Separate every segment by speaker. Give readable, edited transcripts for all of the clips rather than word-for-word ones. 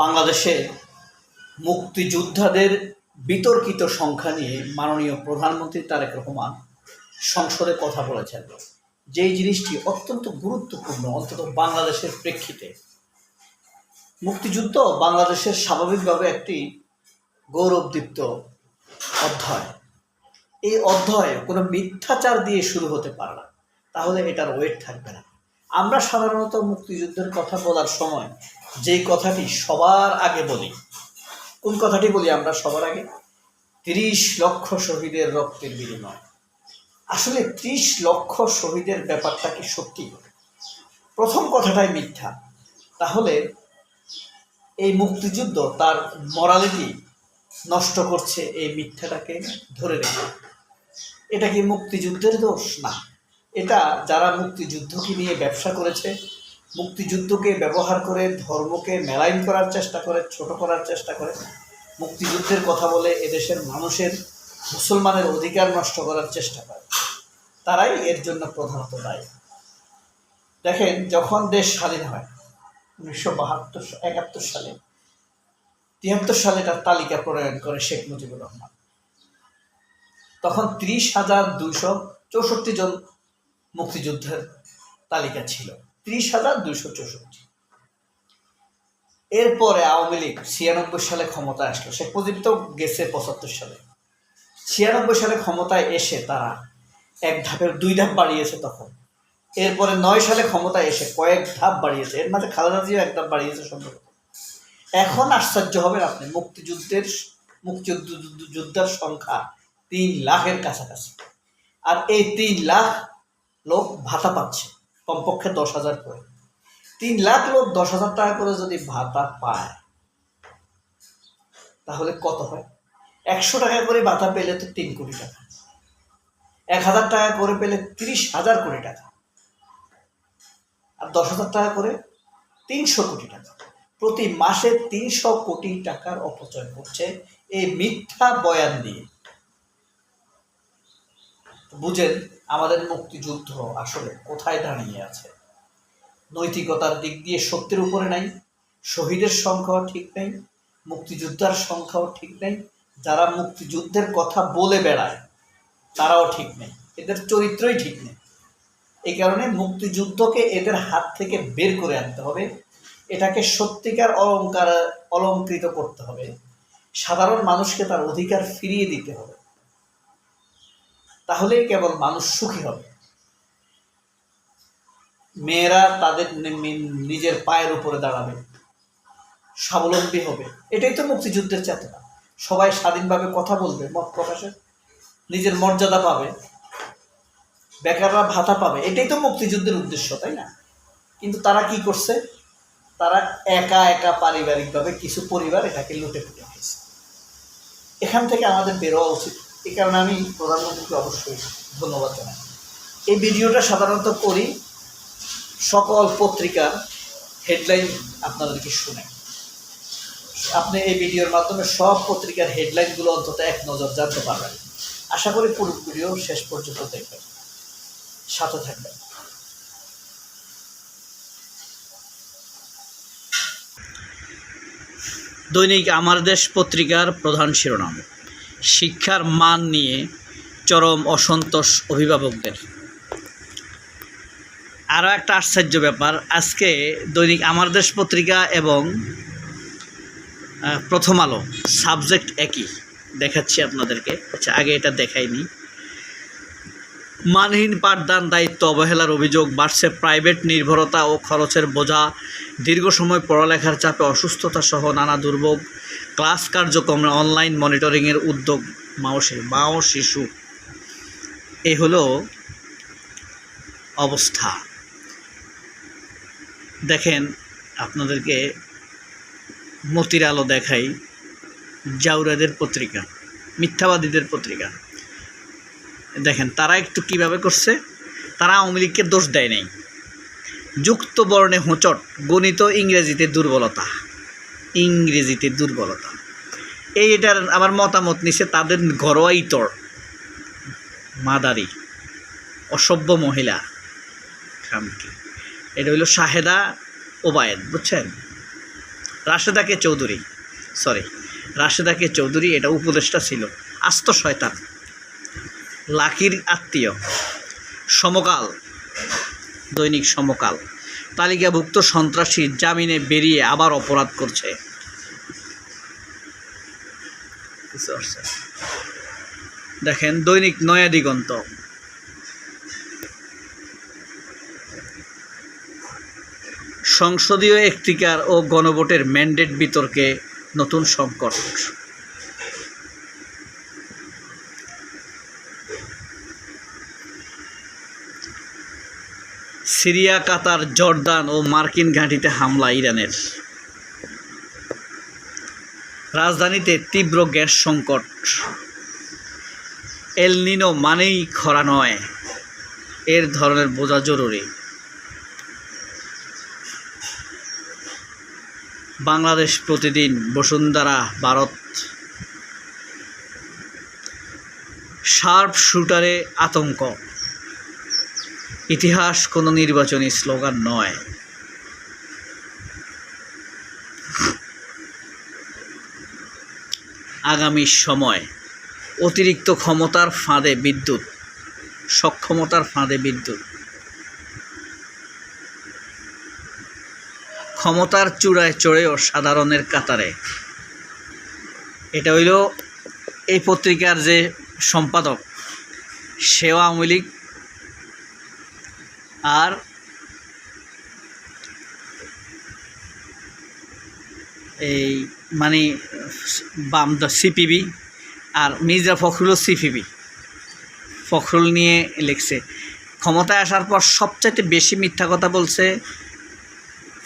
Speaker 1: বাংলাদেশে মুক্তিযোদ্ধাদের বিতর্কিত সংখ্যা নিয়ে মাননীয় প্রধানমন্ত্রী তারেক রহমান সংসদে কথা বলেছেন, যেই জিনিসটি অত্যন্ত গুরুত্বপূর্ণ অন্তত বাংলাদেশের প্রেক্ষিতে। মুক্তিযুদ্ধ বাংলাদেশের স্বাভাবিকভাবে একটি গৌরবদীপ্ত অধ্যায়। এই অধ্যায় কোনো মিথ্যাচার দিয়ে শুরু হতে পারে না, তাহলে এটার ওয়েট থাকবে না। আমরা সাধারণত মুক্তিযুদ্ধের কথা বলার সময় যেই কথাটি সবার আগে বলি, কোন কথাটি বলি আমরা সবার আগে? 30 লক্ষ শহীদের রক্তের বিনিময়। আসলে 30 লক্ষ শহীদের ব্যাপারটা কি সত্যি? প্রথম কথাটাই মিথ্যা। তাহলে এই মুক্তিযুদ্ধ তার মরালিটি নষ্ট করছে এই মিথ্যাটাকে ধরে রেখে। এটা কি মুক্তিযুদ্ধের দোষ? না, এটা যারা মুক্তিযুদ্ধকে নিয়ে ব্যবসা করেছে, মুক্তিযুদ্ধকে ব্যবহার করে ধর্মকে মেলাইন করার চেষ্টা করে, ছোট করার চেষ্টা করে, মুক্তিযুদ্ধের কথা বলে এদেশের মানুষের, মুসলমানের অধিকার নষ্ট করার চেষ্টা করে, তারাই এর জন্য প্রধানত দায়ী। দেখেন, যখন দেশ স্বাধীন হয় 1971 সালে, 73 সালে তার তালিকা প্রণয়ন করে শেখ মুজিবুর রহমান। তখন 30,264 জন মুক্তিযুদ্ধের তালিকা ছিল, 30,264। এরপরে আওয়ামী লীগ 96 সালে ক্ষমতায় আসলো। শেখ মুজিব তো গেছে 75 সালে। 96 সালে ক্ষমতায় এসে তারা এক ধাপের 2 ধাপ বাড়িয়েছে তখন। এরপরে 9 সালে ক্ষমতায় এসে কয়েক ধাপ বাড়িয়েছে, এর মাঝে খালেদা জিয়া 1 ধাপ বাড়িয়েছে সম্ভবত। এখন আশ্চর্য হবেন আপনি, মুক্তিযোদ্ধার সংখ্যা 3 লাখের কাছাকাছি। আর এই 3 লাখ লোক ভাতা পাচ্ছে, কমপক্ষে 10,000 করে। 3 লাখ লোক 10,000 টাকা করে যদি ভাতা পায়, তাহলে কত হয়? 100 টাকা করে ভাতা পেলে তো 3 কোটি টাকা, 1,000 টাকা করে পেলে 30,000 কোটি টাকা, আর 10,000 টাকা করে 300 কোটি টাকা। প্রতি মাসে 300 কোটি টাকার অপচয় করছে এই মিথ্যা বয়ান দিয়ে। বুঝেন আমাদের মুক্তিযুদ্ধ আসলে কোথায় দাঁড়িয়ে আছে। নৈতিকতার দিক দিয়ে সত্যের উপরে নাই, শহীদের সংখ্যাও ঠিক নেই, মুক্তিযোদ্ধার সংখ্যাও ঠিক নেই, যারা মুক্তিযুদ্ধের কথা বলে বেড়ায় তারাও ঠিক নেই, এদের চরিত্রই ঠিক নেই। এই কারণে মুক্তিযুদ্ধকে এদের হাত থেকে বের করে আনতে হবে, এটাকে সত্যিকার অলঙ্কৃত করতে হবে, সাধারণ মানুষকে তার অধিকার ফিরিয়ে দিতে হবে, তাহলেই কেবল মানুষ সুখী হবে। মেয়েরা তাদের নিজের পায়ের উপরে দাঁড়াবে, স্বাবলম্বী হবে, এটাই তো মুক্তিযুদ্ধের চেতনা। সবাই স্বাধীনভাবে কথা বলবে, মত প্রকাশে নিজের মর্যাদা পাবে, বেকাররা ভাতা পাবে, এটাই তো মুক্তিযুদ্ধের উদ্দেশ্য, তাই না? কিন্তু তারা কি করছে? তারা একা একা পারিবারিকভাবে কিছু পরিবার এটাকে লুটে ফুটে খেয়েছে। এখান থেকে আমাদের বেরোয়া উচিত। এই কারণে আমি প্রধানমন্ত্রীকে অবশ্যই ধন্যবাদ জানাই। এই ভিডিওটা সাধারণত করি সকল পত্রিকার হেডলাইন আপনাদেরকে শুনে। আপনি এই ভিডিওর মাধ্যমে সব পত্রিকার হেডলাইনগুলো অন্তত এক নজর জানতে পারবেন। আশা করি পুরো ভিডিও শেষ পর্যন্ত দেখবেন, সাথে থাকবেন। দৈনিক আমার দেশ পত্রিকার প্রধান শিরোনাম: শিক্ষার মান নিয়ে চরম অসন্তোষ অভিভাবকদের। আরও একটা আশ্চর্য ব্যাপার, আজকে দৈনিক আমার দেশ পত্রিকা এবং প্রথম আলো সাবজেক্ট একই, দেখাচ্ছি আপনাদেরকে। আচ্ছা, আগে এটা দেখাইনি। মানহীন পাঠদান, দায়িত্ব অবহেলার অভিযোগ বাড়ছে, প্রাইভেট নির্ভরতা ও খরচের বোঝা, দীর্ঘ সময় পড়ালেখার চাপে অসুস্থতা সহ নানা দুর্ভোগ, ক্লাস কার্যক্রমে অনলাইন মনিটরিংয়ের উদ্যোগ, মা ও শিশু। এই হলো অবস্থা। দেখেন, আপনাদেরকে মতির আলো দেখাই, জাউরাদের পত্রিকা, মিথ্যাবাদীদের পত্রিকা। দেখেন তারা একটু কিভাবে করছে। তারা আওয়ামী লীগকে দোষ দেয় নাই। যুক্ত বর্ণে হোঁচট, গণিত ইংরেজিতে দুর্বলতা, এটার আবার মতামত নিছে তাদের ঘরোয়া ইতর মাদারি অসভ্য মহিলা খামকি। এটা হইল শাহেদা ওবায়েদ, বুঝছেন? রাশেদা কে চৌধুরী এটা উপদেষ্টা ছিল, আস্ত শয়তান, লাকির আত্মীয়। সমকাল, দৈনিক সমকাল, তালিকাভুক্ত সন্ত্রাসী জামিনে বেরিয়ে আবার অপরাধ করছে। দেখেন দৈনিক নয়া দিগন্ত, সংসদীয় এখতিয়ার ও গণভোটের ম্যান্ডেট বিতর্কে নতুন সংকট। সিরিয়া, কাতার, জর্দান ও মার্কিন ঘাঁটিতে হামলা ইরানের। রাজধানীতে তীব্র গ্যাস সংকট। এল নিনো মানেই খরা নয়, এর ধরনের বোঝা জরুরি। বাংলাদেশ প্রতিদিন, বসুন্ধরা, ভারত। শার্প শুটারে আতঙ্ক। ইতিহাস কোনো নির্বাচনী স্লোগান নয়। আগামী সময়, অতিরিক্ত ক্ষমতার ফাঁদে বিদ্যুৎ, সক্ষমতার ফাঁদে বিদ্যুৎ। ক্ষমতার চূড়ায় চড়েও সাধারণের কাতারে। এটা হইল এই পত্রিকার যে সম্পাদক, সেও আওয়ামী লীগ, আর এই মানে বাম সিপিবি, আর মির্জা ফখরুল সিপিবি। ফখরুল নিয়ে লিখছে। ক্ষমতায় আসার পর সবচাইতে বেশি মিথ্যা কথা বলছে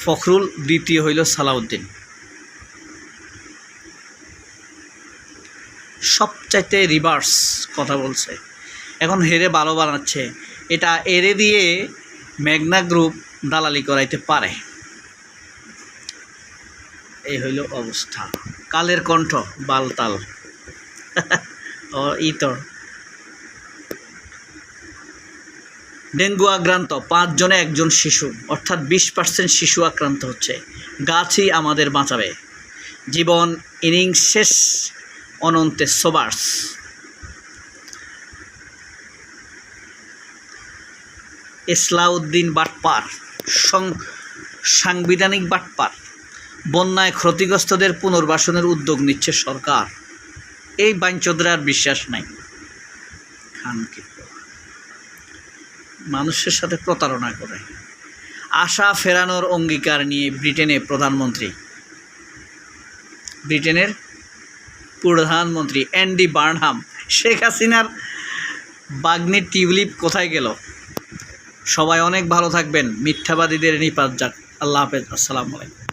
Speaker 1: ফখরুল, দ্বিতীয় হইল সালাউদ্দিন। সবচাইতে রিভার্স কথা বলছে। এখন হেরে ভালো বানাচ্ছে। এটা এরে দিয়ে মেঘনা গ্রুপ দালালি করাইতে পারে। এই হইল অবস্থা। কালের কণ্ঠ, বালতাল। ডেঙ্গু আক্রান্ত 5 জনে 1 জন শিশু, অর্থাৎ 20% শিশু আক্রান্ত হচ্ছে। গাছই আমাদের বাঁচাবে। জীবন ইনিংস শেষ, অনন্তে সোবার্স। ইসলাউদ্দিন বাটপার, সাংবিধানিক বাটপার। বন্যায় ক্ষতিগ্রস্তদের পুনর্বাসনের উদ্যোগ নিচ্ছে সরকার। এই বাঞ্চোদরা আর বিশ্বাস নাই। খানকে মানুষের সাথে প্রতারণা করে। আশা ফেরানোর অঙ্গীকার নিয়ে ব্রিটেনের প্রধানমন্ত্রী অ্যান্ডি বার্নহাম। শেখ হাসিনার বাগ্নি টিউলিপ কোথায় গেল? সবাই অনেক ভালো থাকবেন। মিথ্যাবাদীদের নিপাত যাক। আল্লাহ হাফেজ। আসসালামু আলাইকুম।